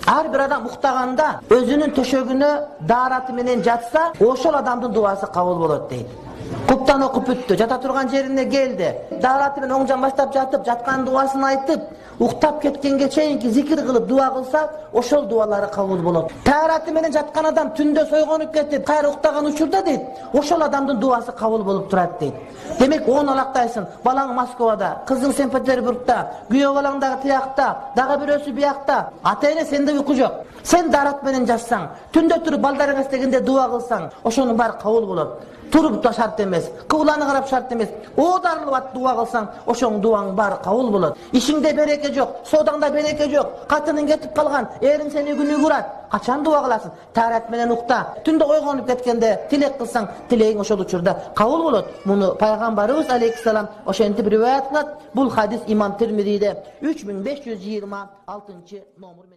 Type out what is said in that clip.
Her bir adam uktaganda özünün töşөгүнө daarаты менен жатса, ошол адамдын дуасы кабыл болот дейт. Куптан окуп бүттү, жата турган жерине келди. Daarаты менен оң жан баштап жатып, жаткан дуасын айтып, уктап кеткенге чейинки зикир кылып дуа кылса, ошол дуалары кабыл болот. Daarаты менен жаткан адам түндө сойгонуп кетип, кайра уктаган учурда дейт, ошол адамдын дуасы кабыл болуп турат дейт. Демек, оны алактайсың. Балаң Москвада, кызың Санкт-Петербургда, күйөө балаң дагы тиякта, дагы бирөөсү биякта. Ата-эне сенде уйку жок. Сен daarат менен жатсаң, түндө туруп балдарың эстегенде дуа кылсаң, ошонун баары кабыл болот. Туруп да шарт эмес, кыбланы карап шарт эмес. Оодарылып дуа кылсаң, ошоң дуаң баары кабыл болот. Ишиңде береке жок, соодаңда береке жок, катының кетип калган, эриң сени күнү урат. Качан дуа кыласың? Daarат менен укта. Түндө койгонуп кеткенде тилек кылсаң, тилегиң ошол учурда кабыл болот. Муну пайгамбарыбыз алейхиссалам ошентип риваят кылат. Бул хадис имам Тирмизиде 3526 номер.